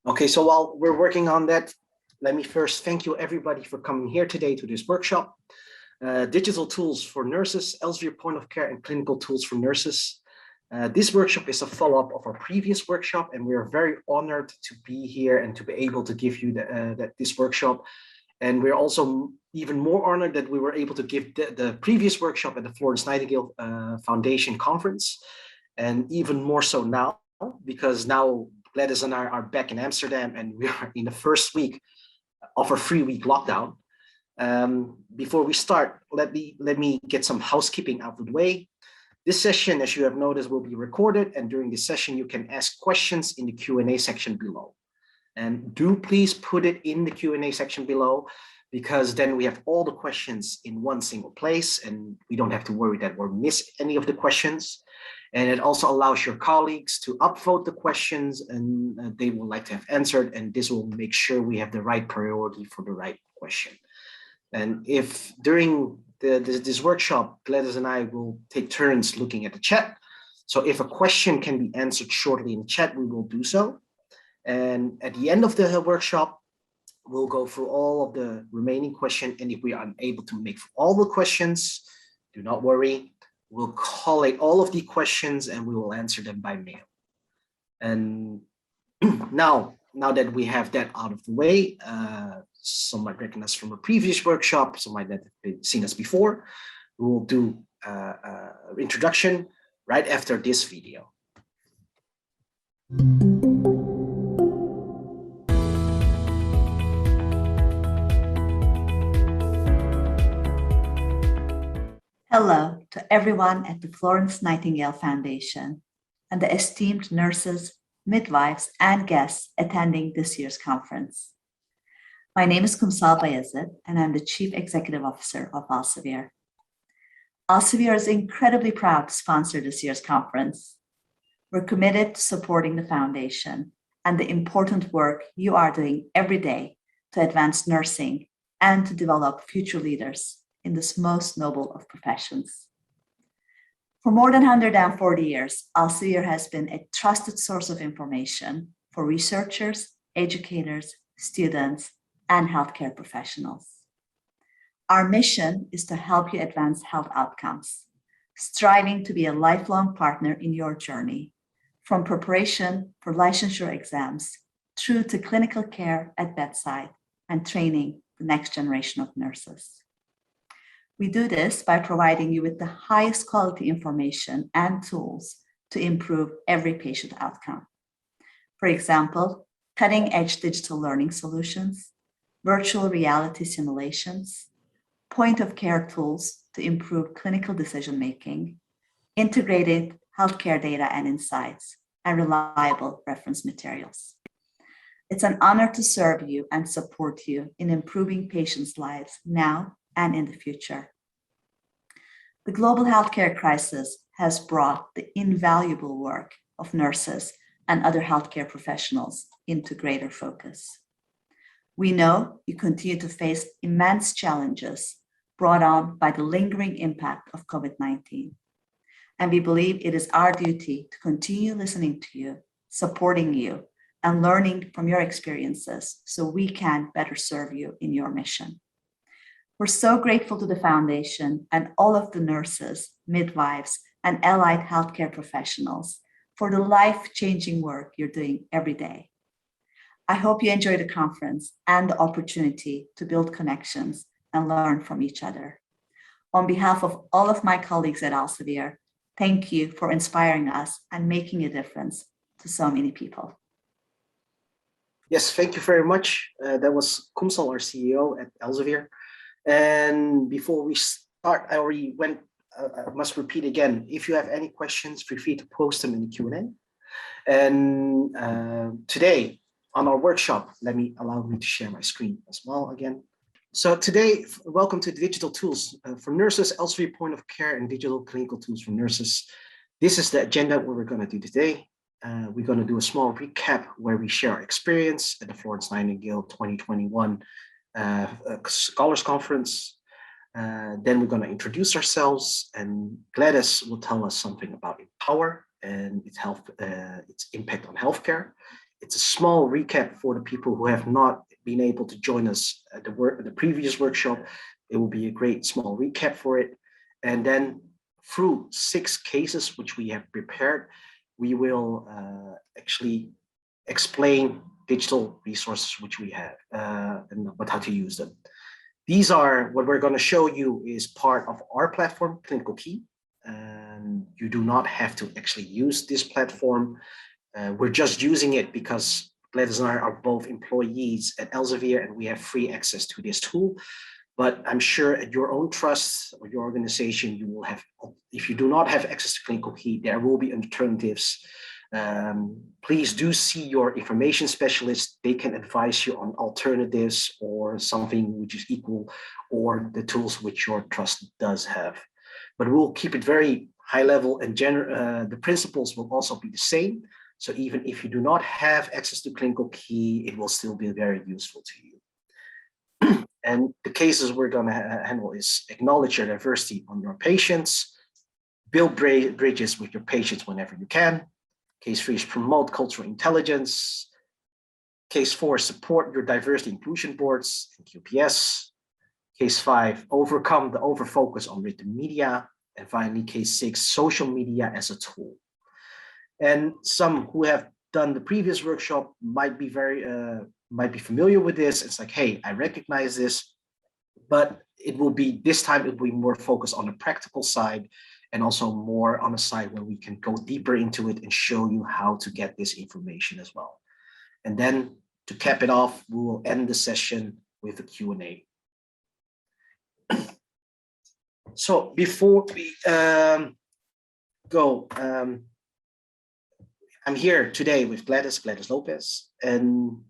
Okay, so while we're working on that, let me first thank you everybody for coming here today to this workshop. Digital tools for nurses, Elsevier point of care and clinical tools for nurses. This workshop is a follow-up of our previous workshop, and we are very honored to be here and to be able to give you this workshop. And we're also even more honored that we were able to give the previous workshop at the Florence Nightingale Foundation conference, and even more so now, because now Gladys and I are back in Amsterdam, and we are in the first week of our 3-week lockdown. Before we start, let me get some housekeeping out of the way. This session, as you have noticed, will be recorded, and during this session, you can ask questions in the Q&A section below. And do please put it in the Q&A section below, because then we have all the questions in one single place, and we don't have to worry that we'll miss any of the questions. And it also allows your colleagues to upvote the questions and they would like to have answered, and this will make sure we have the right priority for the right question. And if during this workshop, Gladys and I will take turns looking at the chat. So if a question can be answered shortly in the chat, we will do so. And at the end of the workshop, we'll go through all of the remaining questions. And if we are unable to make all the questions, do not worry. We'll collate all of the questions and we will answer them by mail. And now that we have that out of the way, some might recognize from a previous workshop, some might not have seen us before. We will do introduction right after this video. Hello to everyone at the Florence Nightingale Foundation and the esteemed nurses, midwives, and guests attending this year's conference. My name is Kumsal Bayezid, and I'm the Chief Executive Officer of Elsevier. Elsevier is incredibly proud to sponsor this year's conference. We're committed to supporting the foundation and the important work you are doing every day to advance nursing and to develop future leaders in this most noble of professions. For more than 140 years, Elsevier has been a trusted source of information for researchers, educators, students, and healthcare professionals. Our mission is to help you advance health outcomes, striving to be a lifelong partner in your journey, from preparation for licensure exams through to clinical care at bedside and training the next generation of nurses. We do this by providing you with the highest quality information and tools to improve every patient outcome. For example, cutting-edge digital learning solutions, virtual reality simulations, point-of-care tools to improve clinical decision-making, integrated healthcare data and insights, and reliable reference materials. It's an honor to serve you and support you in improving patients' lives now and in the future. The global healthcare crisis has brought the invaluable work of nurses and other healthcare professionals into greater focus. We know you continue to face immense challenges brought on by the lingering impact of COVID-19. And we believe it is our duty to continue listening to you, supporting you, and learning from your experiences so we can better serve you in your mission. We're so grateful to the foundation and all of the nurses, midwives, and allied healthcare professionals for the life-changing work you're doing every day. I hope you enjoy the conference and the opportunity to build connections and learn from each other. On behalf of all of my colleagues at Elsevier, thank you for inspiring us and making a difference to so many people. Yes, thank you very much. That was Kumsal, our CEO at Elsevier. And before we start, I must repeat again, if you have any questions, feel free to post them in the Q&A. And today on our workshop, allow me to share my screen as well again. So today, welcome to Digital Tools for Nurses, Elsevier Point of Care and Digital Clinical Tools for Nurses. This is the agenda what we're going to do today. We're going to do a small recap where we share our experience at the Florence Nightingale 2021 Scholars Conference. Then we're going to introduce ourselves, and Gladys will tell us something about Empower and its impact on healthcare. It's a small recap for the people who have not been able to join us at the previous workshop. It will be a great small recap for it. And then through 6 cases which we have prepared, we will actually explain digital resources which we have and how to use them. These are what we're going to show you is part of our platform, Clinical Key. And you do not have to actually use this platform. We're just using it because Gladys and I are both employees at Elsevier and we have free access to this tool. But I'm sure at your own trust or your organization, you will have, if you do not have access to Clinical Key, there will be alternatives. Please do see your information specialist. They can advise you on alternatives or something which is equal or the tools which your trust does have. But we'll keep it very high level and the principles will also be the same. So even if you do not have access to Clinical Key, it will still be very useful to you. And the cases we're going to handle is acknowledge your diversity on your patients, build bridges with your patients whenever you can. Case 3 is promote cultural intelligence. Case 4, support your diversity inclusion boards and QPS. Case 5, overcome the overfocus on written media. And finally, case 6, social media as a tool. And some who have done the previous workshop might be familiar with this. It's like, hey, I recognize this, but it will be, this time it will be more focused on the practical side and also more on a side where we can go deeper into it and show you how to get this information as well. And then to cap it off, we will end the session with a Q&A. So before we go, I'm here today with Gladys Lopez. And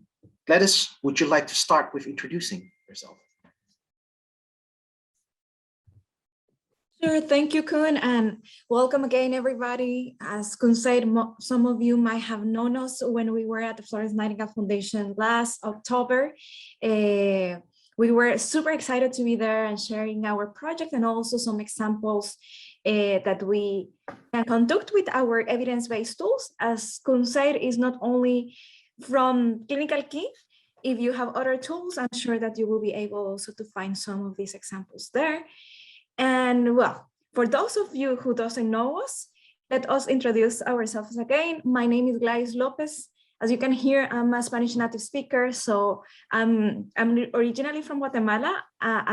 Gladys, would you like to start with introducing yourself? Sure, thank you, Koen, and welcome again, everybody. As Koen said, some of you might have known us when we were at the Florence Nightingale Foundation last October. We were super excited to be there and sharing our project and also some examples that we can conduct with our evidence-based tools. As Koen said, is not only from Clinical Key. If you have other tools, I'm sure that you will be able also to find some of these examples there. And well, for those of you who doesn't know us, let us introduce ourselves again. My name is Gladys Lopez. As you can hear, I'm a Spanish native speaker, so I'm originally from Guatemala.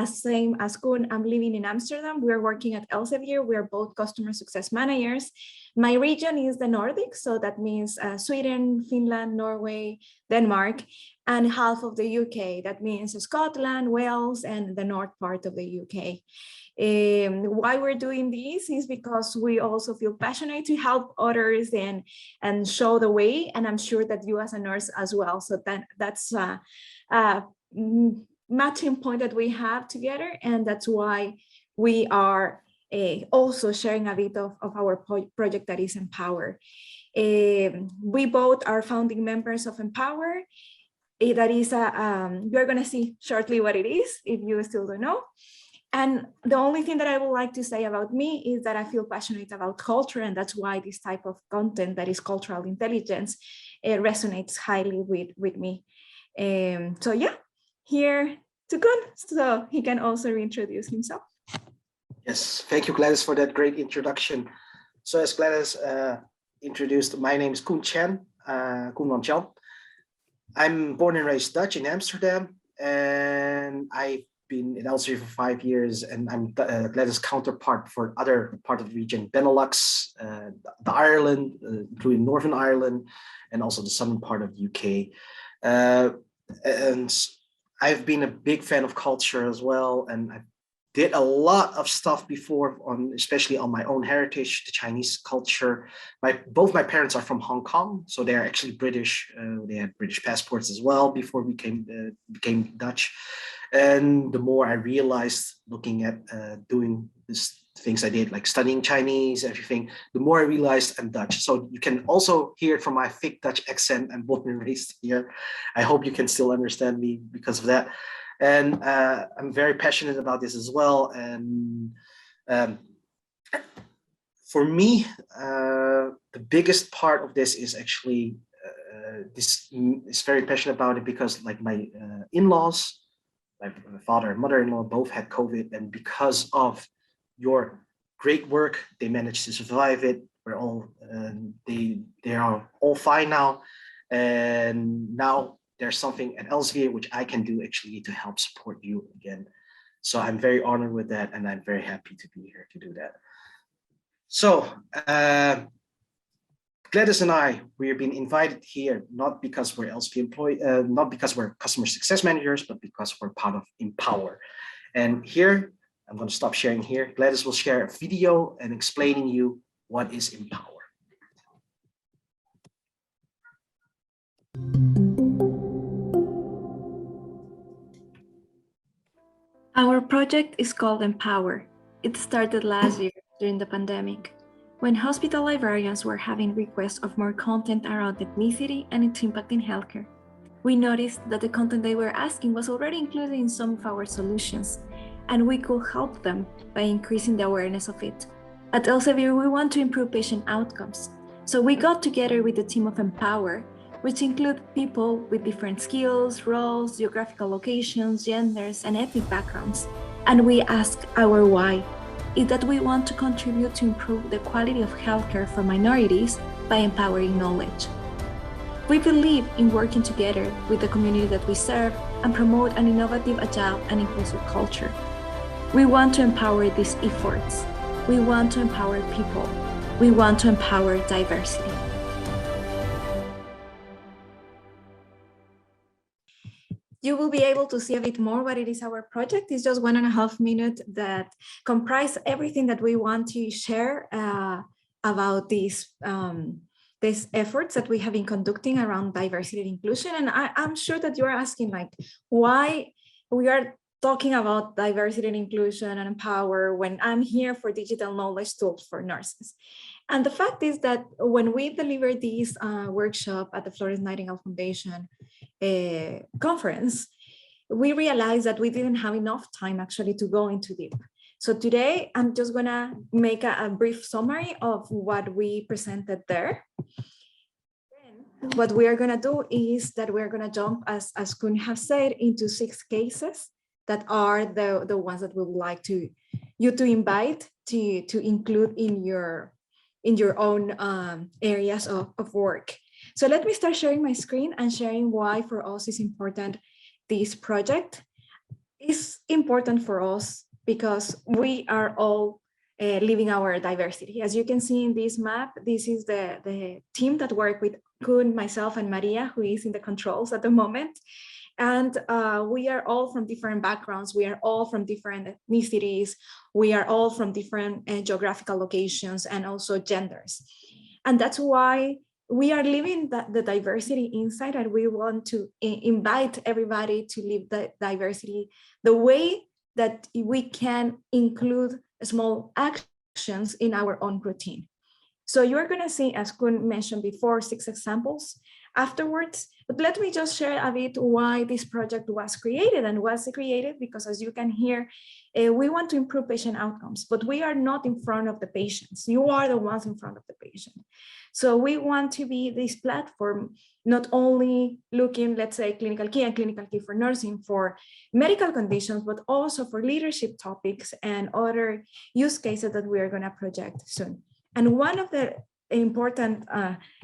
Same as Koen, I'm living in Amsterdam. We're working at Elsevier. We're both customer success managers. My region is the Nordics, so that means Sweden, Finland, Norway, Denmark, and half of the UK. That means Scotland, Wales, and the north part of the UK. Why we're doing this is because we also feel passionate to help others and show the way, and I'm sure that you as a nurse as well. So that's a matching point that we have together, and that's why we are also sharing a bit of our project that is Empower. We both are founding members of Empower. That is you're going to see shortly what it is if you still don't know. And the only thing that I would like to say about me is that I feel passionate about culture, and that's why this type of content that is cultural intelligence resonates highly with me. So yeah, here to Koen, so he can also reintroduce himself. Yes, thank you, Gladys, for that great introduction. So as Gladys introduced, my name is Koen Chen, Koen van Chan. I'm born and raised Dutch in Amsterdam, and I've been in Elsevier for 5 years, and I'm Gladys' counterpart for other part of the region, Benelux, the Ireland, including Northern Ireland, and also the southern part of the UK. And I've been a big fan of culture as well, and I did a lot of stuff before, especially on my own heritage, the Chinese culture. Both my parents are from Hong Kong, so they're actually British. They had British passports as well before we became Dutch. And the more I realized, looking at doing these things I did, like studying Chinese, everything, the more I realized I'm Dutch. So you can also hear it from my thick Dutch accent. I'm born and raised here. I hope you can still understand me because of that. And I'm very passionate about this as well. And for me, the biggest part of this is actually this is very passionate about it because like my in-laws, my father and mother-in-law both had COVID, and because of your great work, they managed to survive it. We're all they are all fine now, and now there's something at Elsevier which I can do actually to help support you again. So I'm very honored with that, and I'm very happy to be here to do that. So Gladys and I, we have been invited here not because we're Elsevier employee, not because we're customer success managers, but because we're part of Empower. And here, I'm going to stop sharing here. Gladys will share a video and explaining you what is Empower. Our project is called Empower. It started last year during the pandemic, when hospital librarians were having requests of more content around ethnicity and its impact in healthcare. We noticed that the content they were asking was already included in some of our solutions, and we could help them by increasing the awareness of it. At Elsevier, we want to improve patient outcomes, so we got together with the team of Empower, which include people with different skills, roles, geographical locations, genders, and ethnic backgrounds. And we ask our why, is that we want to contribute to improve the quality of healthcare for minorities by empowering knowledge. We believe in working together with the community that we serve and promote an innovative, agile, and inclusive culture. We want to empower these efforts. We want to empower people. We want to empower diversity. You will be able to see a bit more what it is our project. It's just 1.5 minutes that comprise everything that we want to share about these efforts that we have been conducting around diversity and inclusion. And I'm sure that you're asking like, why we are talking about diversity and inclusion and empower when I'm here for digital knowledge tools for nurses. And the fact is that when we delivered this workshop at the Florence Nightingale Foundation conference, we realized that we didn't have enough time actually to go into deep. So today, I'm just gonna make a brief summary of what we presented there. Then, what we are gonna do is that we're gonna jump, as Kun has said, into 6 cases that are the ones that we would like you to invite to include in your own areas of work. So let me start sharing my screen and sharing why for us is important. This project is important for us because we are all living our diversity. As you can see in this map, this is the team that work with Kun, myself, and Maria, who is in the controls at the moment. And we are all from different backgrounds. We are all from different ethnicities. We are all from different geographical locations and also genders. And that's why we are living the diversity inside, and we want to invite everybody to live the diversity the way that we can include small actions in our own routine. So you're going to see, as Kun mentioned before, 6 examples afterwards, but let me just share a bit why this project was created. And was created because, as you can hear, we want to improve patient outcomes, but we are not in front of the patients. You are the ones in front of the patient. So we want to be this platform, not only looking, let's say, clinical key and clinical key for nursing for medical conditions, but also for leadership topics and other use cases that we are going to project soon. And one of the important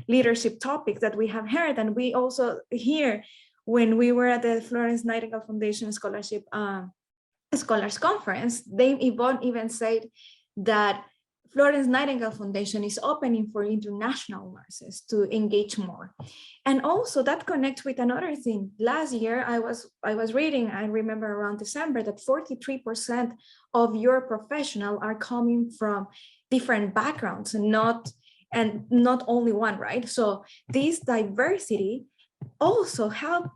leadership topics that we have heard, and we also hear when we were at the Florence Nightingale Foundation Scholarship Scholars Conference, they even said that Florence Nightingale Foundation is opening for international nurses to engage more. And also that connects with another thing. Last year, I was reading, I remember around December, that 43% of your professionals are coming from different backgrounds and not only one, right? So this diversity also help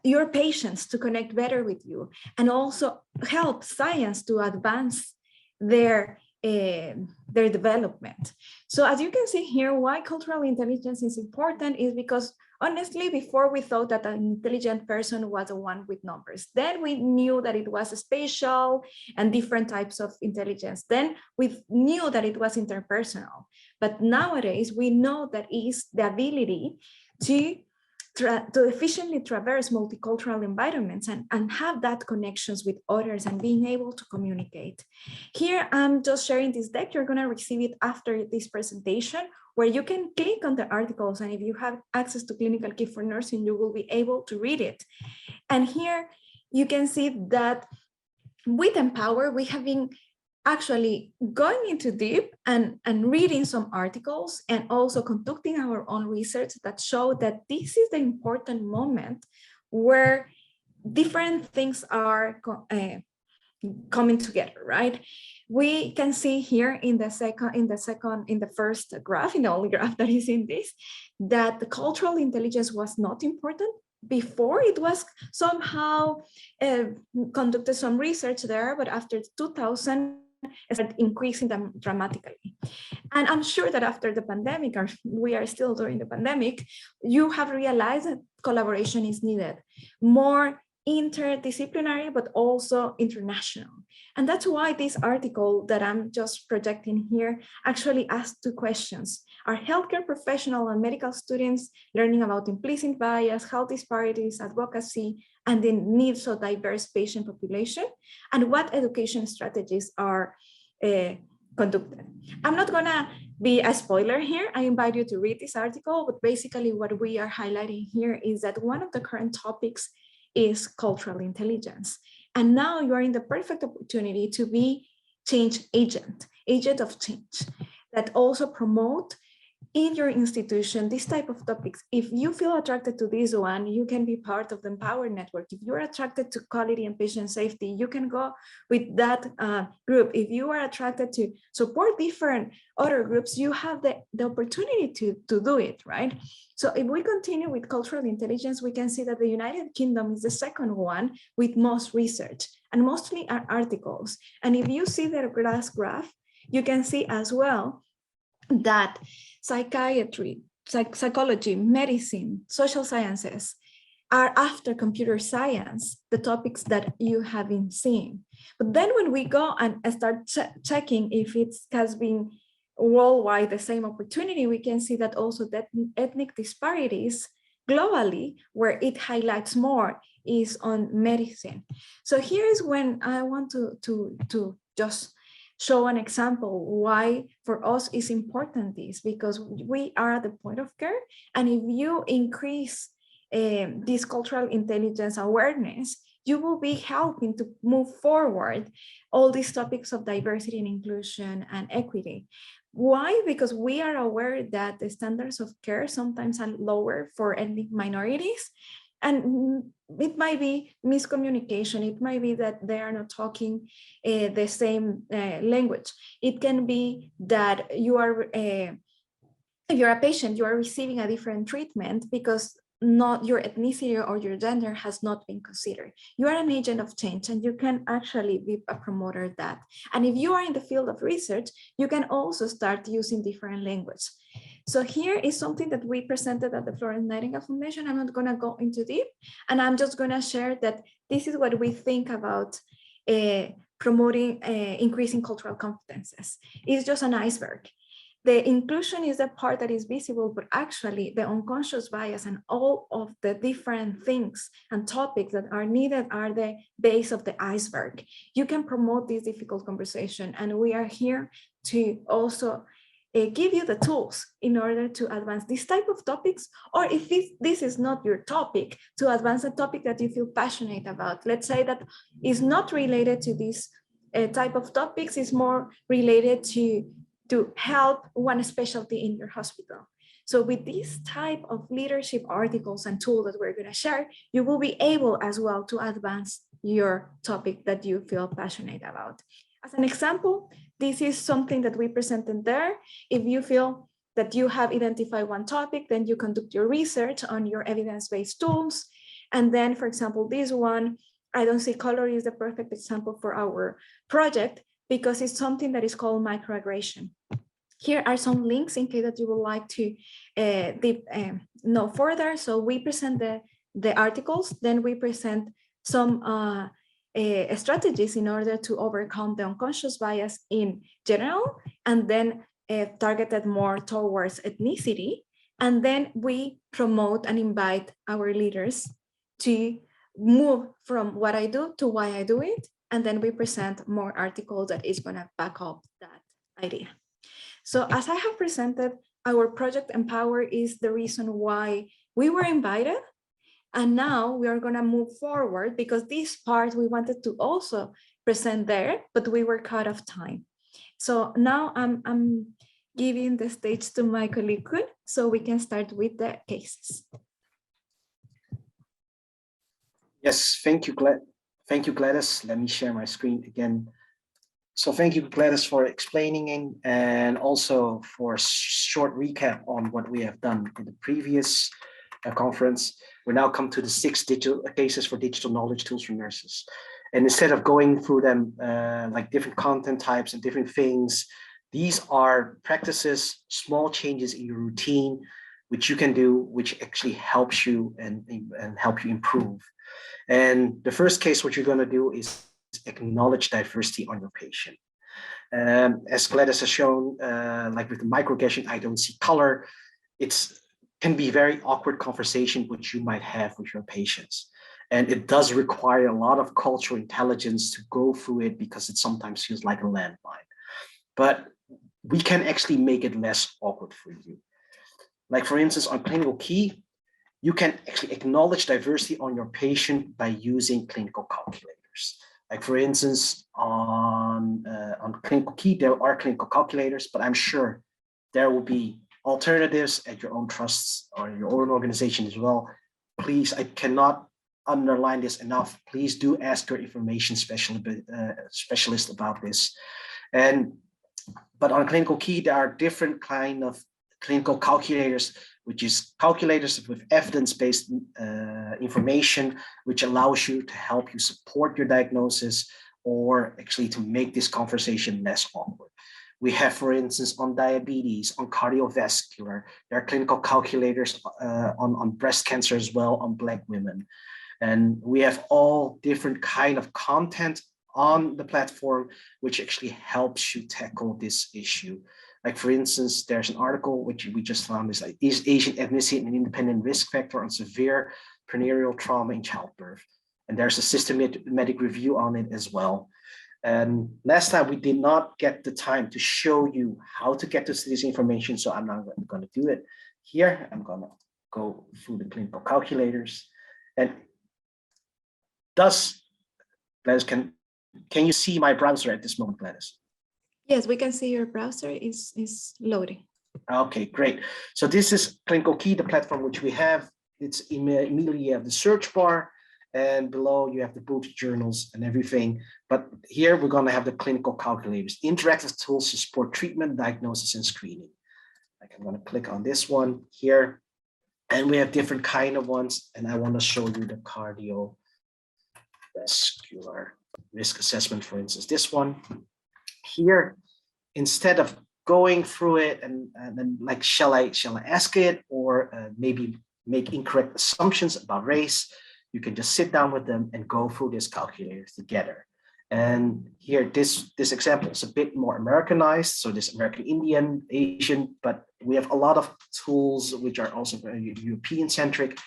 your patients to connect better with you, and also help science to advance their development. So as you can see here, why cultural intelligence is important is because honestly, before we thought that an intelligent person was the one with numbers. Then we knew that it was spatial and different types of intelligence. Then we knew that it was interpersonal. But nowadays we know that is the ability to efficiently traverse multicultural environments and have that connections with others and being able to communicate. Here, I'm just sharing this deck. You're gonna receive it after this presentation, where you can click on the articles, and if you have access to Clinical Kit for Nursing, you will be able to read it. And here you can see that with Empower, we have been actually going into deep and reading some articles and also conducting our own research that show that this is the important moment where different things are coming together, right? We can see here in the first graph, in the only graph that is in this, that the cultural intelligence was not important. Before, it was somehow conducted some research there, but after 2000, it started increasing them dramatically. And I'm sure that after the pandemic, or we are still during the pandemic, you have realized that collaboration is needed, more interdisciplinary, but also international. And that's why this article that I'm just projecting here actually asks two questions. Are healthcare professionals and medical students learning about implicit bias, health disparities, advocacy, and the needs of diverse patient population? And what education strategies are conducted? I'm not gonna be a spoiler here. I invite you to read this article, but basically what we are highlighting here is that one of the current topics is cultural intelligence. And now you are in the perfect opportunity to be change agent of change, that also promote in your institution this type of topics. If you feel attracted to this one, you can be part of the Empower Network. If you're attracted to quality and patient safety, you can go with that group. If you are attracted to support different other groups, you have the opportunity to do it, right? So if we continue with cultural intelligence, we can see that the United Kingdom is the second one with most research, and mostly are articles. And if you see the last graph, you can see as well that psychiatry, psychology, medicine, social sciences are after computer science, the topics that you have been seeing. But then when we go and start checking if it has been worldwide the same opportunity, we can see that also that ethnic disparities globally, where it highlights more, is on medicine. So here is when I want to just show an example why for us is important this, because we are at the point of care, and if you increase this cultural intelligence awareness, you will be helping to move forward all these topics of diversity and inclusion and equity. Why? Because we are aware that the standards of care sometimes are lower for ethnic minorities, and it might be miscommunication. It might be that they are not talking the same language. It can be that you are, if you're a patient, you are receiving a different treatment because not your ethnicity or your gender has not been considered. You are an agent of change, and you can actually be a promoter of that. And if you are in the field of research, you can also start using different language. So here is something that we presented at the Florence Nightingale Foundation. I'm not gonna go into deep, and I'm just gonna share that this is what we think about promoting, increasing cultural competences. It's just an iceberg. The inclusion is the part that is visible, but actually the unconscious bias and all of the different things and topics that are needed are the base of the iceberg. You can promote this difficult conversation, and we are here to also give you the tools in order to advance this type of topics, or if this is not your topic, to advance a topic that you feel passionate about. Let's say that is not related to this type of topics, is more related to help one specialty in your hospital. So with this type of leadership articles and tools that we're going to share, you will be able as well to advance your topic that you feel passionate about. As an example, this is something that we presented there. If you feel that you have identified one topic, then you conduct your research on your evidence-based tools. And then, for example, this one, I don't see color is the perfect example for our project, because it's something that is called microaggression. Here are some links in case that you would like to know further. So we present the articles, then we present some strategies in order to overcome the unconscious bias in general, and then targeted more towards ethnicity. And then we promote and invite our leaders to move from what I do to why I do it. And then we present more articles that is going to back up that idea. So as I have presented, our project Empower is the reason why we were invited. And now we are going to move forward because this part we wanted to also present there, but we were cut off time. So now I'm giving the stage to my colleague Kun, so we can start with the cases. Yes, thank you, Gladys. Let me share my screen again. So thank you, Gladys, for explaining and also for a short recap on what we have done in the previous conference. We now come to the 6 digital cases for digital knowledge tools for nurses. And instead of going through them like different content types and different things, these are practices, small changes in your routine, which you can do, which actually helps you and help you improve. And the first case, what you're going to do is acknowledge diversity on your patient. As Gladys has shown, like with the microaggression, I don't see color. It's can be very awkward conversation which you might have with your patients. And it does require a lot of cultural intelligence to go through it because it sometimes feels like a landmine. But we can actually make it less awkward for you. Like for instance, on Clinical Key, you can actually acknowledge diversity on your patient by using clinical calculators. Like for instance, on Clinical Key, there are clinical calculators, but I'm sure there will be alternatives at your own trusts or your own organization as well. Please, I cannot underline this enough. Please do ask your information specialist about this. But on Clinical Key, there are different kind of clinical calculators, which is calculators with evidence-based information, which allows you to help you support your diagnosis or actually to make this conversation less awkward. We have, for instance, on diabetes, on cardiovascular, there are clinical calculators on breast cancer as well, on Black women. And we have all different kind of content on the platform, which actually helps you tackle this issue. Like for instance, there's an article which we just found is like, is Asian ethnicity an independent risk factor on severe perinatal trauma in childbirth? And there's a systematic review on it as well. And last time we did not get the time to show you how to get to this information, so I'm not going to do it here. I'm going to go through the clinical calculators. And thus, Gladys, can you see my browser at this moment, Gladys? Yes, we can see your browser is loading. Okay, great. So this is Clinical Key, the platform which we have. It's immediately you have the search bar, and below you have the book journals and everything. But here we're going to have the clinical calculators, interactive tools to support treatment, diagnosis, and screening. Like I'm going to click on this one here, and we have different kind of ones. And I want to show you the cardiovascular risk assessment, for instance, this one here. Instead of going through it and then like, shall I ask it or maybe make incorrect assumptions about race, you can just sit down with them and go through this calculator together. And here, this example is a bit more Americanized, so this American Indian, Asian, but we have a lot of tools which are also very European-centric,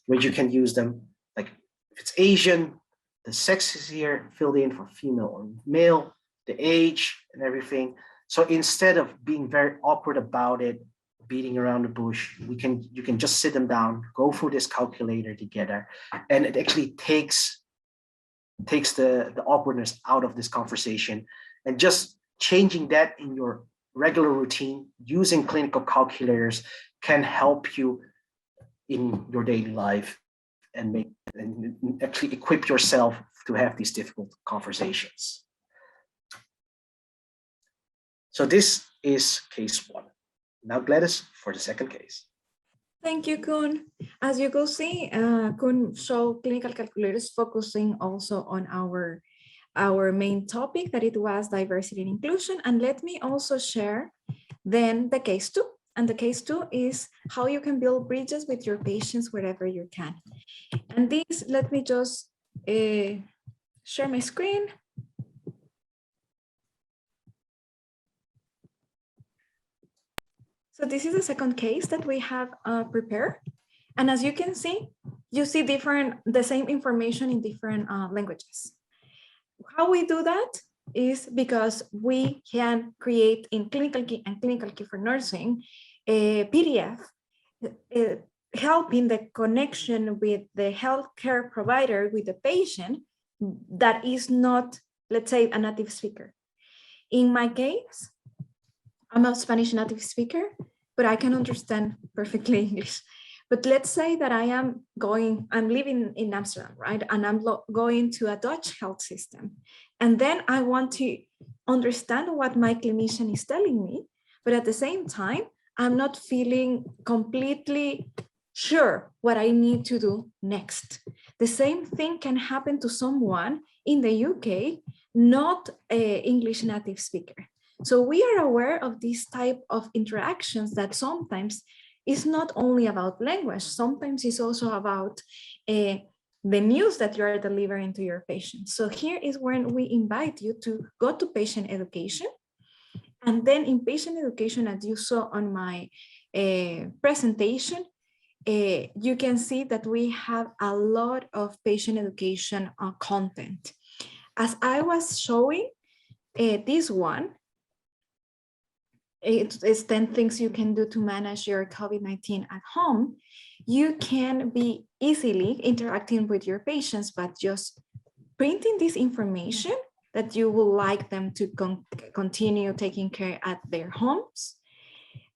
where you can use them. Like if it's Asian, the sex is here filled in for female or male, the age and everything. So instead of being very awkward about it, beating around the bush, you can just sit them down, go through this calculator together, and it actually takes the awkwardness out of this conversation. And just changing that in your regular routine using clinical calculators can help you in your daily life and actually equip yourself to have these difficult conversations. So this is case one. Now, Gladys, for the second case. Thank you, Kun. As you can see, Kun showed clinical calculators focusing also on our main topic, that it was diversity and inclusion. And let me also share then the case two. And the case two is how you can build bridges with your patients wherever you can. And this, let me just share my screen. So So this is the second case that we have prepared. And as you can see, you see the same information in different languages. How we do that is because we can create in Clinical Key and Clinical Key for Nursing a PDF helping the connection with the healthcare provider, with the patient that is not, let's say, a native speaker. In my case, I'm a Spanish native speaker, but I can understand perfectly English. But let's say that I'm living in Amsterdam, right? And I'm going to a Dutch health system. And then I want to understand what my clinician is telling me, but at the same time, I'm not feeling completely sure what I need to do next. The same thing can happen to someone in the UK, not an English native speaker. So we are aware of this type of interactions that sometimes is not only about language, sometimes it's also about the news that you are delivering to your patients. So here is when we invite you to go to patient education. And then in patient education, as you saw on my presentation, you can see that we have a lot of patient education content. As I was showing this one, it's 10 things you can do to manage your COVID-19 at home. You can be easily interacting with your patients, but just printing this information that you would like them to continue taking care at their homes.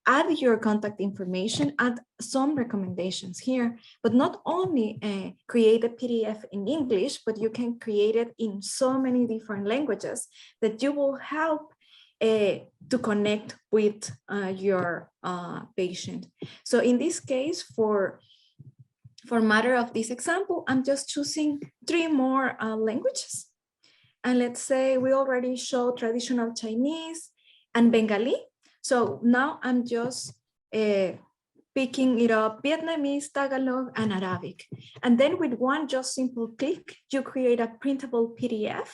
Add your contact information, add some recommendations here, but not only create a PDF in English, but you can create it in so many different languages that you will help to connect with your patient. So in this case, for matter of this example, I'm just choosing 3 more languages. And let's say we already show traditional Chinese and Bengali. So now I'm just picking it up, Vietnamese, Tagalog, and Arabic. And then with one just simple click, you create a printable PDF.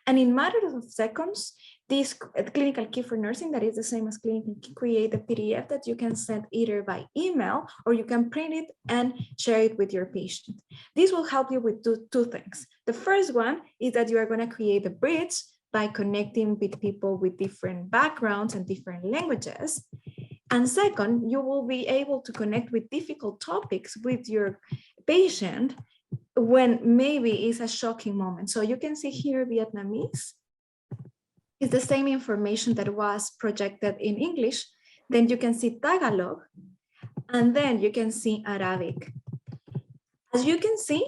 And in matters of seconds, this Clinical Key for Nursing, that is the same as Clinical Key, create a PDF that you can send either by email or you can print it and share it with your patient. This will help you with two things. The first one is that you are going to create a bridge by connecting with people with different backgrounds and different languages. And second, you will be able to connect with difficult topics with your patient when maybe it's a shocking moment. So you can see here Vietnamese. It's the same information that was projected in English. Then you can see Tagalog, and then you can see Arabic. As you can see,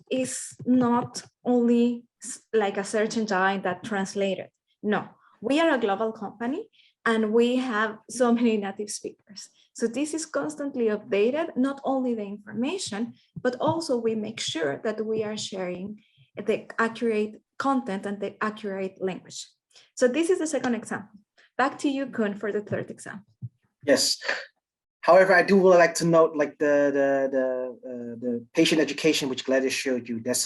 it's not only like a search engine that translated. No, we are a global company and we have so many native speakers. So this is constantly updated, not only the information, but also we make sure that we are sharing the accurate content and the accurate language. So this is the second example. Back to you, Kun, for the third example. Yes. However, I do like to note, like the patient education, which Gladys showed you. That's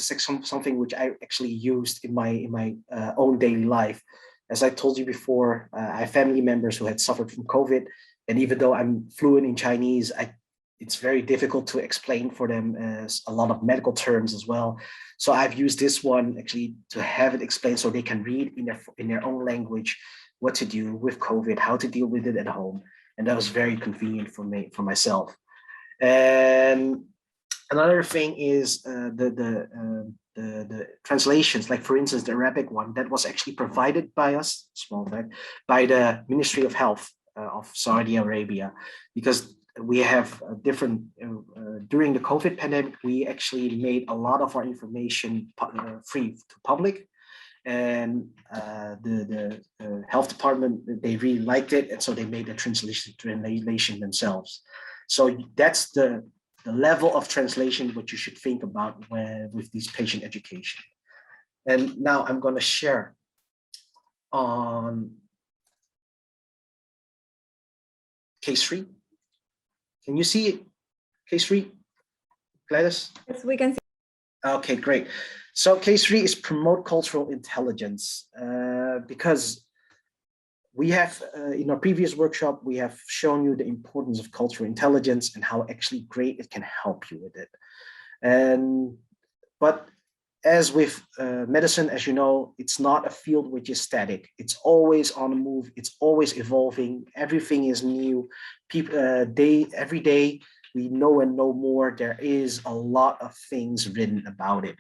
something which I actually used in my own daily life. As I told you before, I have family members who had suffered from COVID, and even though I'm fluent in Chinese, it's very difficult to explain for them a lot of medical terms as well. So I've used this one actually to have it explained so they can read in their own language what to do with COVID, how to deal with it at home. And that was very convenient for myself. And another thing is the translations, like for instance, the Arabic one that was actually provided by us, small fact, by the Ministry of Health of Saudi Arabia, because we have different, during the COVID pandemic, we actually made a lot of our information free to public. And the health department, they really liked it, and so they made a translation themselves. So that's the level of translation what you should think about with these patient education. And now I'm going to share on case 3. Can you see it? Case 3, Gladys? Yes, we can see. Okay, great. So case 3 is promote cultural intelligence, because we have, in our previous workshop, we have shown you the importance of cultural intelligence and how actually great it can help you with it. But as with medicine, as you know, it's not a field which is static. It's always on the move. It's always evolving. Everything is new. People, every day we know and know more. There is a lot of things written about it.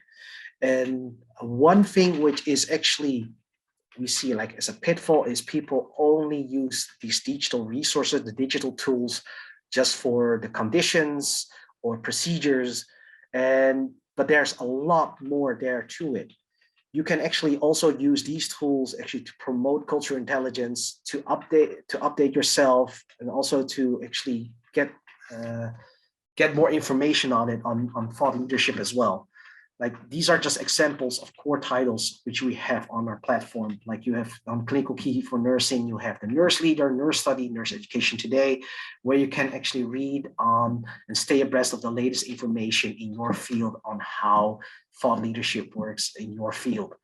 And one thing which is actually we see like as a pitfall is people only use these digital resources, the digital tools, just for the conditions or procedures. But there's a lot more there to it. You can actually also use these tools actually to promote cultural intelligence, to update yourself, and also to actually get more information on it on thought leadership as well. Like these are just examples of core titles which we have on our platform. Like you have on Clinical Key for Nursing, you have the Nurse Leader, Nurse Study, Nurse Education Today, where you can actually read on and stay abreast of the latest information in your field on how thought leadership works in your field.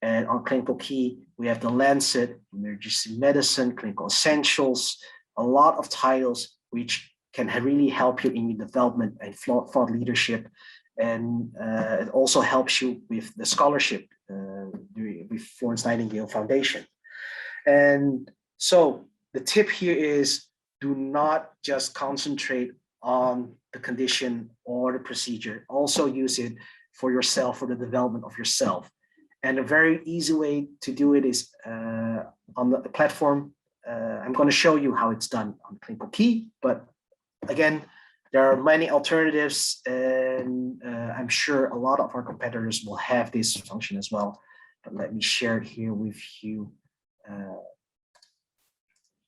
And on Clinical Key, we have the Lancet, Emergency Medicine, Clinical Essentials, a lot of titles which can really help you in your development and thought leadership. And it also helps you with the scholarship with Florence Nightingale Foundation. And so the tip here is do not just concentrate on the condition or the procedure. Also use it for yourself, for the development of yourself. And a very easy way to do it is on the platform. I'm going to show you how it's done on Clinical Key, but again, there are many alternatives, and I'm sure a lot of our competitors will have this function as well. But let me share it here with you.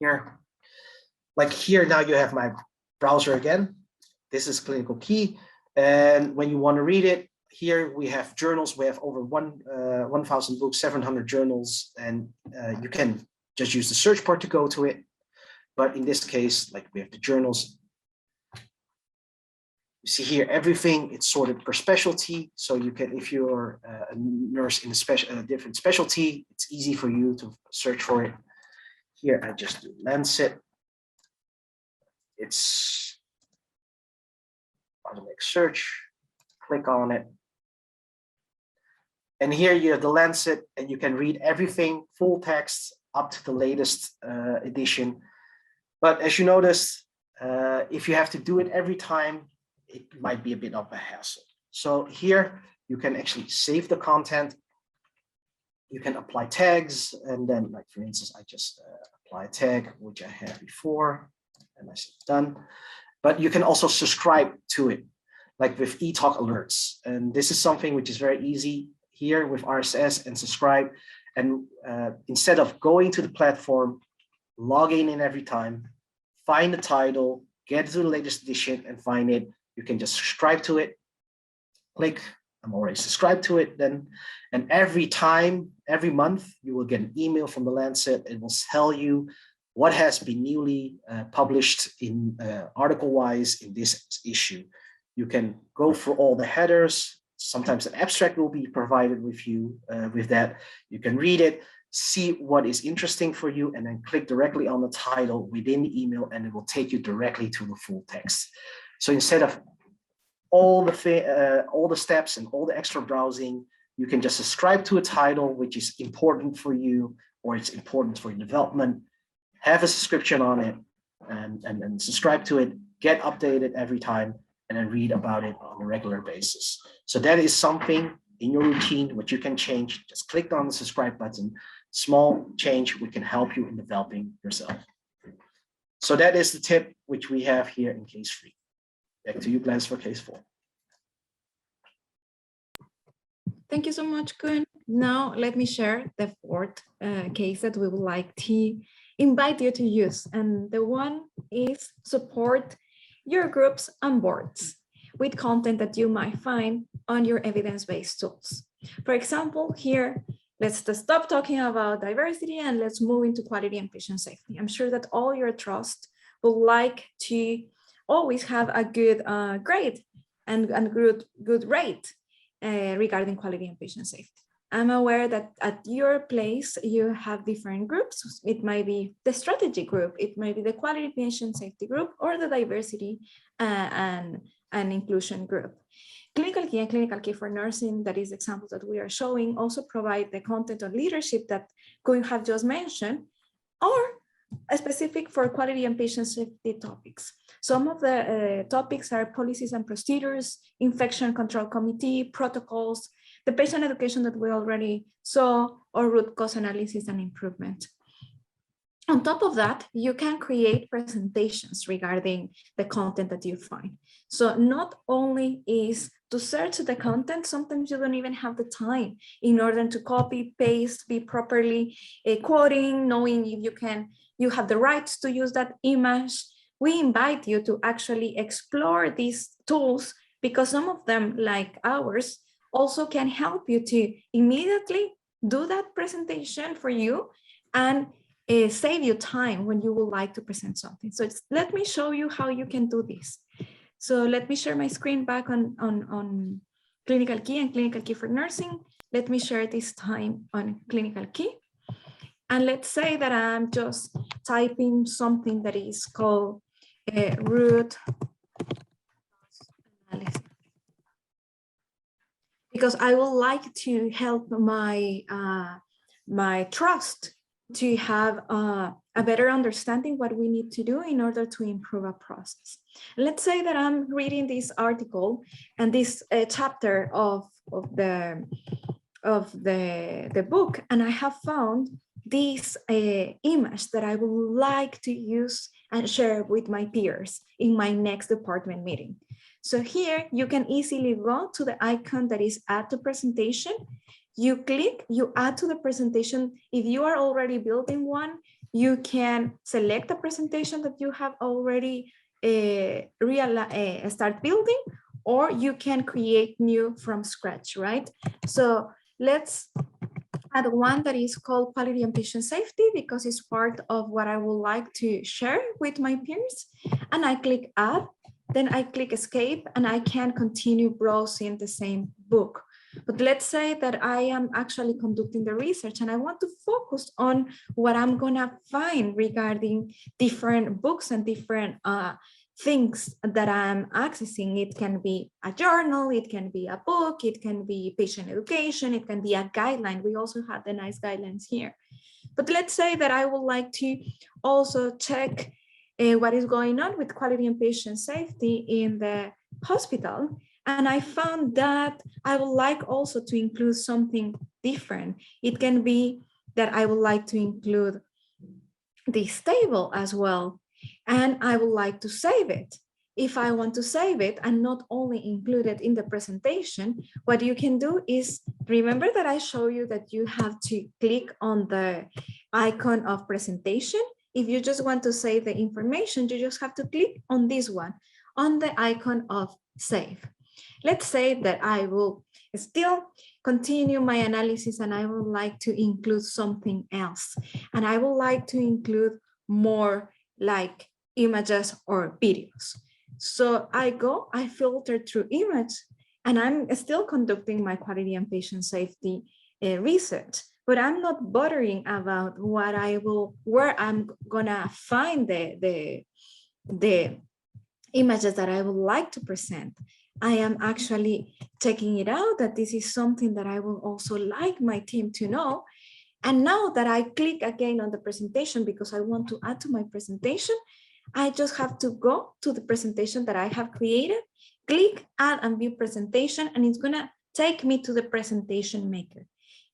Here, like here now you have my browser again. This is Clinical Key, and when you want to read it, here we have journals. We have over 1,000 books, 700 journals, and you can just use the search bar to go to it. But in this case, like we have the journals. You see here, everything, it's sorted per specialty. So you can, if you're a nurse in a different specialty, it's easy for you to search for it. Here, I just do Lancet. It's automatic search, click on it. And here you have the Lancet, and you can read everything, full text, up to the latest edition. But as you noticed, if you have to do it every time, it might be a bit of a hassle. So here you can actually save the content. You can apply tags, and then, like for instance, I just apply a tag which I had before, and I say done. But you can also subscribe to it, like with eTalk alerts. And this is something which is very easy here with RSS and subscribe. And instead of going to the platform, logging in every time, find the title, get to the latest edition, and find it. You can just subscribe to it, click, I'm already subscribed to it then. And every time, every month, you will get an email from the Lancet. It will tell you what has been newly published in article-wise in this issue. You can go through all the headers. Sometimes an abstract will be provided with you with that. You can read it, see what is interesting for you, and then click directly on the title within the email, and it will take you directly to the full text. So instead of all the steps and all the extra browsing, you can just subscribe to a title which is important for you, or it's important for your development, have a subscription on it, and subscribe to it, get updated every time, and then read about it on a regular basis. So that is something in your routine which you can change. Just click on the subscribe button. Small change which can help you in developing yourself. So that is the tip which we have here in case 3. Back to you, Glenn, for case 4. Thank you so much, Kun. Now let me share the 4th case that we would like to invite you to use. And the one is support your groups and boards with content that you might find on your evidence-based tools. For example, here, let's stop talking about diversity and let's move into quality and patient safety. I'm sure that all your trust would like to always have a good grade and good rate regarding quality and patient safety. I'm aware that at your place, you have different groups. It might be the strategy group, it might be the quality patient safety group, or the diversity and inclusion group. Clinical Key and Clinical Key for Nursing, that is examples that we are showing, also provide the content on leadership that Koen have just mentioned, or specific for quality and patient safety topics. Some of the topics are policies and procedures, infection control committee, protocols, the patient education that we already saw, or root cause analysis and improvement. On top of that, you can create presentations regarding the content that you find. So not only is to search the content, sometimes you don't even have the time in order to copy, paste, be properly quoting, knowing if you have the rights to use that image. We invite you to actually explore these tools, because some of them, like ours, also can help you to immediately do that presentation for you and save you time when you would like to present something. So let me show you how you can do this. So let me share my screen back on Clinical Key and Clinical Key for Nursing. Let me share this time on Clinical Key. And let's say that I'm just typing something that is called root analysis, because I would like to help my my trust to have a better understanding what we need to do in order to improve a process. Let's say that I'm reading this article and this chapter of the book, and I have found this image that I would like to use and share with my peers in my next department meeting. So here you can easily go to the icon that is add to presentation. You click, you add to the presentation. If you are already building one, you can select the presentation that you have already start building, or you can create new from scratch, right? So let's add one that is called quality and patient safety, because it's part of what I would like to share with my peers. And I click add, then I click escape, and I can continue browsing the same book. But let's say that I am actually conducting the research and I want to focus on what I'm gonna find regarding different books and different things that I'm accessing. It can be a journal, it can be a book, it can be patient education, it can be a guideline. We also have the nice guidelines here. But let's say that I would like to also check what is going on with quality and patient safety in the hospital. And I found that I would like also to include something different. It can be that I would like to include this table as well, and I would like to save it. If I want to save it and not only include it in the presentation, what you can do is, remember that I show you that you have to click on the icon of presentation. If you just want to save the information, you just have to click on this one, on the icon of save. Let's say that I will still continue my analysis and I would like to include something else. And I would like to include more like images or videos. So I filter through image, and I'm still conducting my quality and patient safety research, but I'm not bothering about where I'm gonna find the images that I would like to present. I am actually checking it out that this is something that I would also like my team to know. And now that I click again on the presentation because I want to add to my presentation, I just have to go to the presentation that I have created, click add and view presentation, and it's gonna take me to the presentation maker.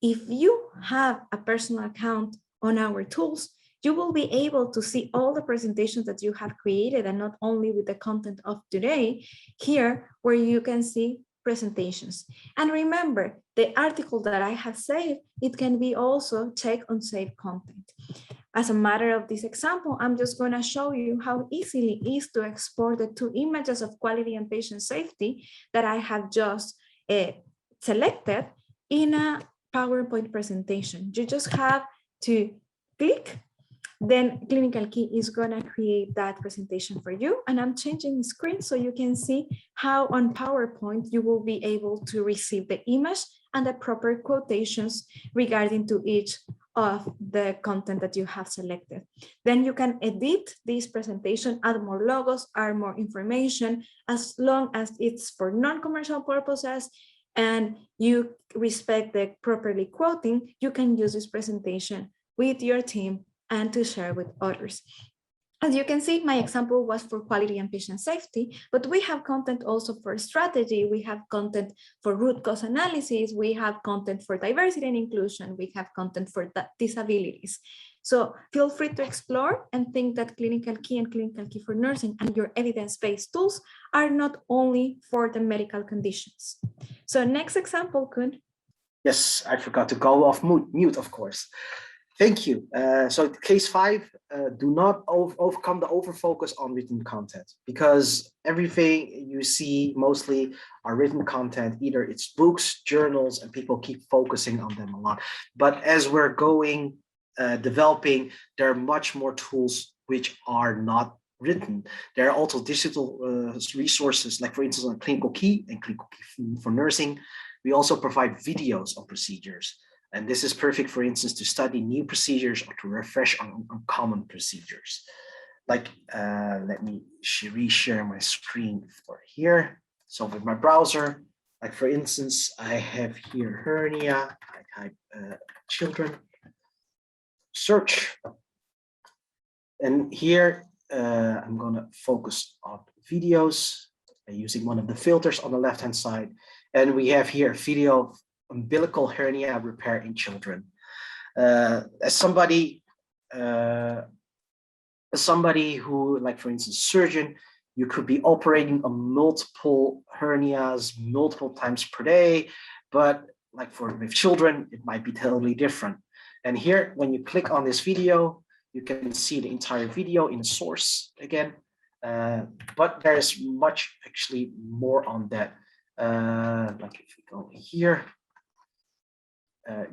If you have a personal account on our tools, you will be able to see all the presentations that you have created, and not only with the content of today here, where you can see presentations. And remember, the article that I have saved, it can be also checked on save content. As a matter of this example, I'm just going to show you how easily it is to export the two images of quality and patient safety that I have just selected in a PowerPoint presentation. You just have to click Then Clinical Key is gonna create that presentation for you. And I'm changing the screen so you can see how on PowerPoint you will be able to receive the image and the proper quotations regarding to each of the content that you have selected. Then you can edit this presentation, add more logos, add more information, as long as it's for non-commercial purposes and you respect the properly quoting, you can use this presentation with your team and to share with others. As you can see, my example was for quality and patient safety, but we have content also for strategy. We have content for root cause analysis. We have content for diversity and inclusion. We have content for disabilities. So feel free to explore and think that Clinical Key and Clinical Key for Nursing and your evidence-based tools are not only for the medical conditions. So next example, Kun. Yes, I forgot to go off mute, of course. Thank you. So case 5, do not overcome the overfocus on written content, because everything you see mostly are written content. Either it's books, journals, and people keep focusing on them a lot. But as we're going, developing, there are much more tools which are not written. There are also digital resources, like for instance on Clinical Key and Clinical Key for Nursing. We also provide videos on procedures. And this is perfect, for instance, to study new procedures or to refresh on common procedures. Like, let me reshare my screen for here. So with my browser, like for instance, I have here hernia, I type children, search. And here, I'm gonna focus on videos using one of the filters on the left-hand side. And we have here a video of umbilical hernia repair in children. As somebody who, like for instance, surgeon, you could be operating on multiple hernias multiple times per day, but like with children, it might be totally different. And here, when you click on this video, you can see the entire video in a source again, but there's much actually more on that. Like if we go here,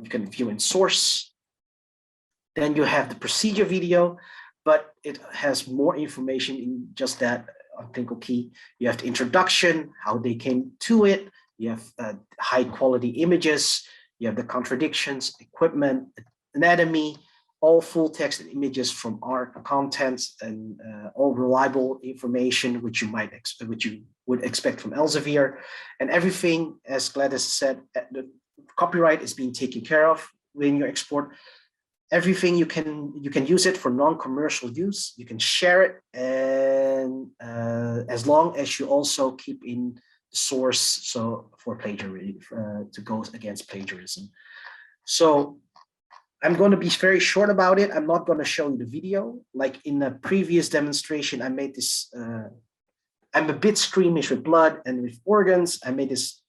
you can view in source. Then you have the procedure video, but it has more information in just that on Clinical Key. You have the introduction, how they came to it. You have high quality images. You have the contradictions, equipment, anatomy, all full text and images from our contents, and all reliable information which you would expect from Elsevier, and everything, as Gladys said, the copyright is being taken care of when you export. Everything you can use it for non-commercial use. You can share it, and as long as you also keep in the source, so for plagiarism, to go against plagiarism. So I'm going to be very short about it. I'm not going to show you the video. Like in the previous demonstration, I made this, I'm a bit squeamish with blood and with organs. I made this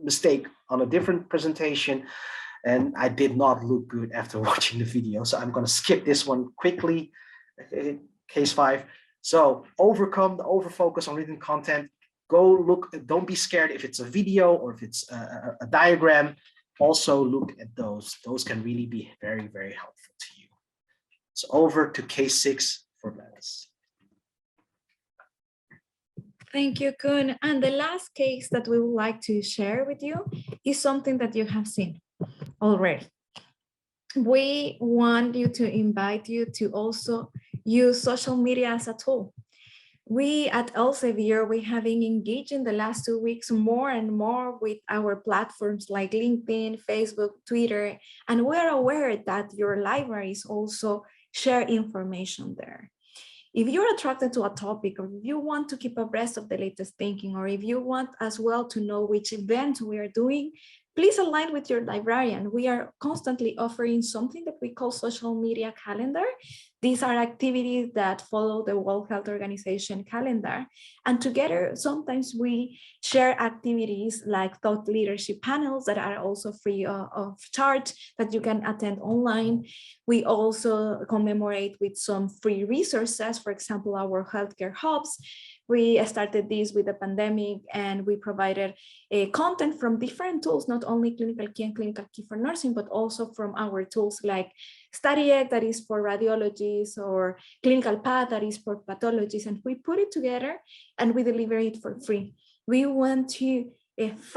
mistake on a different presentation, and I did not look good after watching the video. So I'm going to skip this one quickly, case 5. So overcome the overfocus on written content. Go look, don't be scared if it's a video or if it's a diagram. Also look at those. Those can really be very, very helpful to you. So over to case 6 for Gladys. Thank you, Kun. And the last case that we would like to share with you is something that you have seen already. We want to invite you to also use social media as a tool. We at Elsevier, we have been engaged in the last 2 weeks more and more with our platforms like LinkedIn, Facebook, Twitter, and we're aware that your libraries also share information there. If you're attracted to a topic, or if you want to keep abreast of the latest thinking, or if you want as well to know which events we are doing, please align with your librarian. We are constantly offering something that we call social media calendar. These are activities that follow the World Health Organization calendar. And together, sometimes we share activities like thought leadership panels that are also free of charge that you can attend online. We also commemorate with some free resources, for example, our healthcare hubs. We started this with the pandemic, and we provided content from different tools, not only Clinical Key and Clinical Key for nursing, but also from our tools like StudyEgg, that is for radiologists, or Clinical Path, that is for pathologists. And we put it together and we deliver it for free. We want to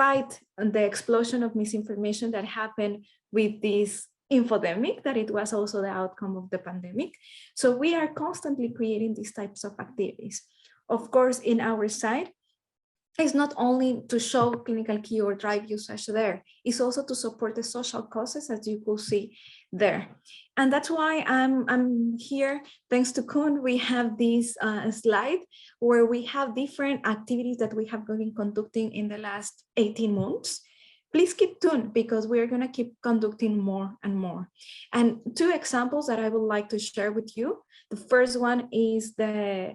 fight the explosion of misinformation that happened with this infodemic, that it was also the outcome of the pandemic. So we are constantly creating these types of activities. Of course, in our side, it's not only to show Clinical Key or drive usage there, it's also to support the social causes, as you could see there. And that's why I'm here, thanks to Kun. We have this slide where we have different activities that we have been conducting in the last 18 months. Please keep tuned, because we're going to keep conducting more and more. And two examples that I would like to share with you. The first one is the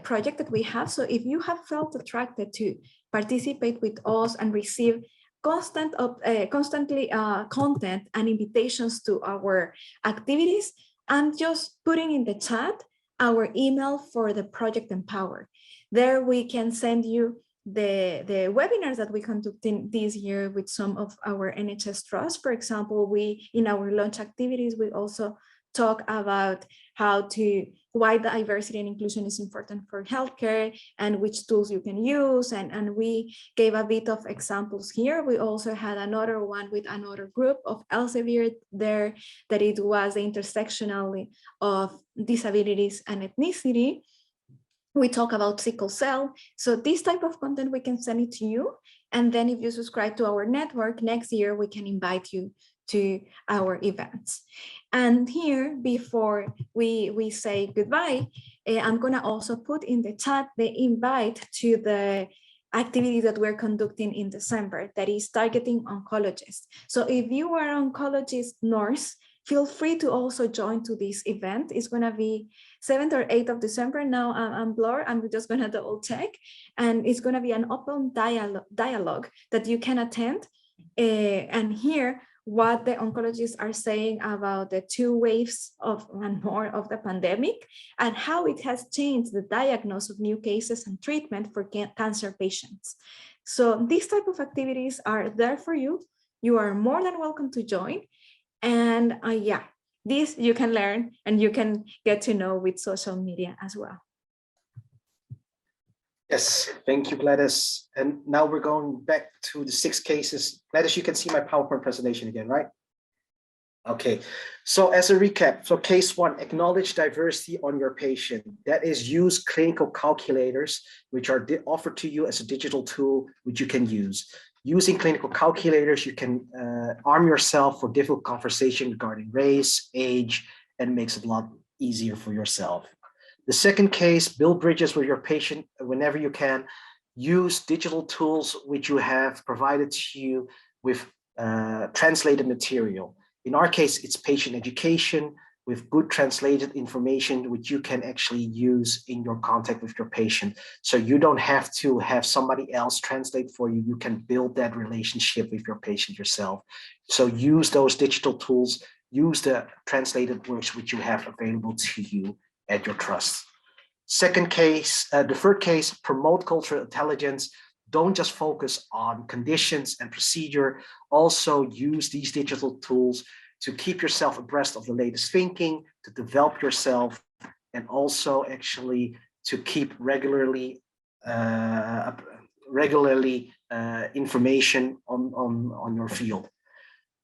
project that we have. So if you have felt attracted to participate with us and receive constantly content and invitations to our activities, I'm just putting in the chat our email for the Project Empower. There we can send you the webinars that we conducted this year with some of our NHS trusts. For example, in our launch activities, we also talk about why diversity and inclusion is important for healthcare and which tools you can use. And we gave a bit of examples here. We also had another one with another group of Elsevier there, that it was the intersectionality of disabilities and ethnicity. We talk about sickle cell. So this type of content, we can send it to you. And then if you subscribe to our network, next year, we can invite you to our events. And here, before we say goodbye, I'm gonna also put in the chat the invite to the activity that we're conducting in December, that is targeting oncologists. So if you are an oncologist nurse, feel free to also join to this event. It's gonna be 7th or 8th of December. Now I'm blurred, I'm just gonna double check. And it's gonna be an open dialogue that you can attend and hear what the oncologists are saying about the 2 waves and more of the pandemic, and how it has changed the diagnosis of new cases and treatment for cancer patients. So these type of activities are there for you. You are more than welcome to join. And yeah, this you can learn and you can get to know with social media as well. Yes, thank you, Gladys. And now we're going back to the 6 cases. Gladys, you can see my PowerPoint presentation again, right? Okay, so as a recap, so case 1, acknowledge diversity on your patient. That is, use clinical calculators, which are offered to you as a digital tool, which you can use. Using clinical calculators, you can arm yourself for difficult conversation regarding race, age, and makes it a lot easier for yourself. The second case, build bridges with your patient whenever you can. Use digital tools which you have provided to you with translated material. In our case, it's patient education with good translated information which you can actually use in your contact with your patient. So you don't have to have somebody else translate for you. You can build that relationship with your patient yourself. So use those digital tools, use the translated works which you have available to you at your trust. Second case, the third case, promote cultural intelligence. Don't just focus on conditions and procedure. Also use these digital tools to keep yourself abreast of the latest thinking, to develop yourself, and also actually to keep regularly information on your field.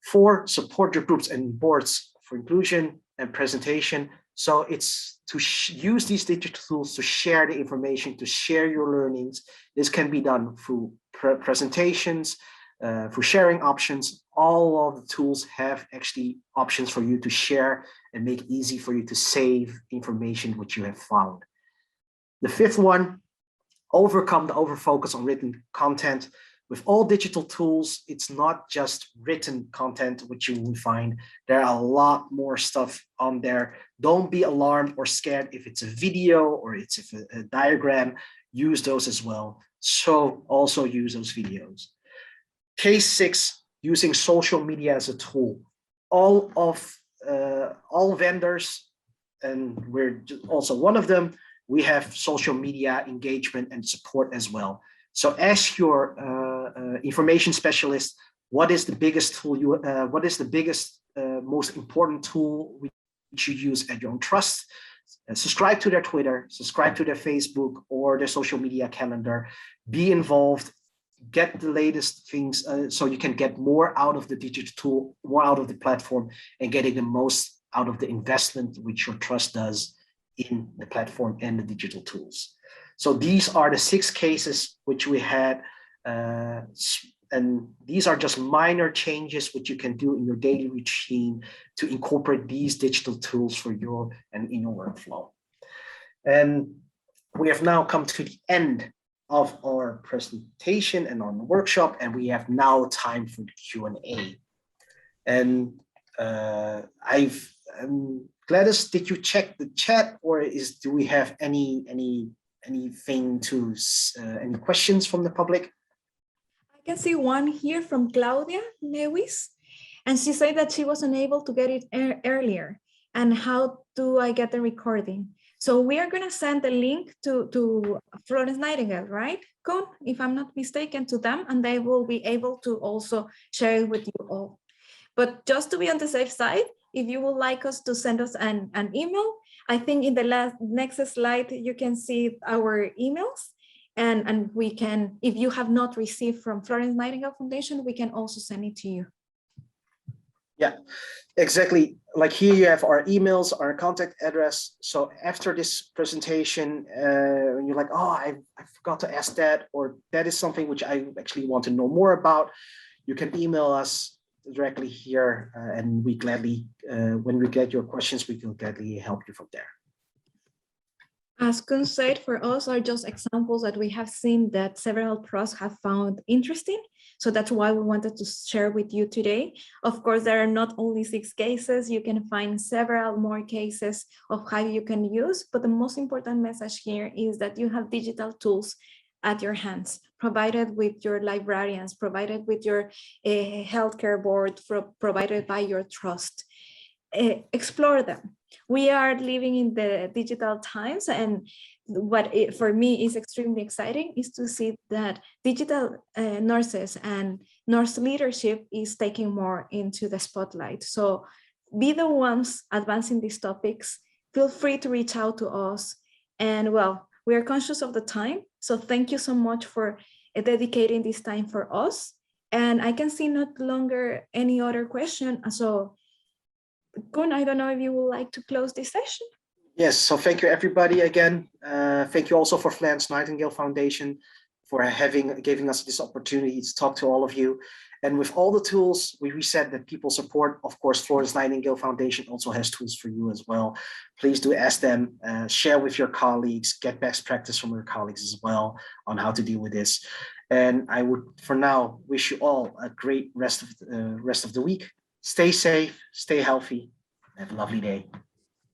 4, support your groups and boards for inclusion and presentation. So it's to use these digital tools to share the information, to share your learnings. This can be done through presentations, through sharing options. All of the tools have actually options for you to share and make it easy for you to save information which you have found. The 5th one, overcome the overfocus on written content. With all digital tools, it's not just written content which you will find. There are a lot more stuff on there. Don't be alarmed or scared if it's a video or it's a diagram. Use those as well. So also use those videos. Case 6, using social media as a tool. All vendors, and we're also one of them, we have social media engagement and support as well. So ask your information specialist, what is the biggest tool what is the biggest, most important tool which you use at your own trust? Subscribe to their Twitter, subscribe to their Facebook or their social media calendar, be involved, get the latest things so you can get more out of the digital tool, more out of the platform, and getting the most out of the investment which your trust does in the platform and the digital tools. So these are the 6 cases which we had, and these are just minor changes which you can do in your daily routine to incorporate these digital tools for your and in your workflow. And we have now come to the end of our presentation and on the workshop, and we have now time for the Q&A. And Gladys, did you check the chat, or do we have anything to any questions from the public? I can see one here from Claudia Lewis, and she said that she was unable to get it earlier. And how do I get the recording? So we are going to send the link to Florence Nightingale, right, Koen, if I'm not mistaken, to them, and they will be able to also share it with you all. But just to be on the safe side, if you would like us to send us an email, I think in the next slide, you can see our emails. And we can, if you have not received from Florence Nightingale Foundation, we can also send it to you. Yeah, exactly. Like here you have our emails, our contact address. So after this presentation, when you're like, oh, I forgot to ask that, or that is something which I actually want to know more about, you can email us directly here, and we gladly, when we get your questions, we can gladly help you from there. As Koen said, for us are just examples that we have seen that several pros have found interesting. So that's why we wanted to share with you today. Of course, there are not only 6 cases, you can find several more cases of how you can use, but the most important message here is that you have digital tools at your hands, provided with your librarians, provided with your healthcare board, provided by your trust. Explore them. We are living in the digital times, and what for me is extremely exciting is to see that digital nurses and nurse leadership is taking more into the spotlight. So be the ones advancing these topics. Feel free to reach out to us. And well, we are conscious of the time. So thank you so much for dedicating this time for us. And I can see not longer any other question. So Koen, I don't know if you would like to close this session. Yes, so thank you everybody again. Thank you also for Florence Nightingale Foundation for giving us this opportunity to talk to all of you. And with all the tools we said that people support, of course, Florence Nightingale Foundation also has tools for you as well. Please do ask them, share with your colleagues, get best practice from your colleagues as well on how to deal with this. And I would, for now, wish you all a great rest of the week. Stay safe, stay healthy, have a lovely day.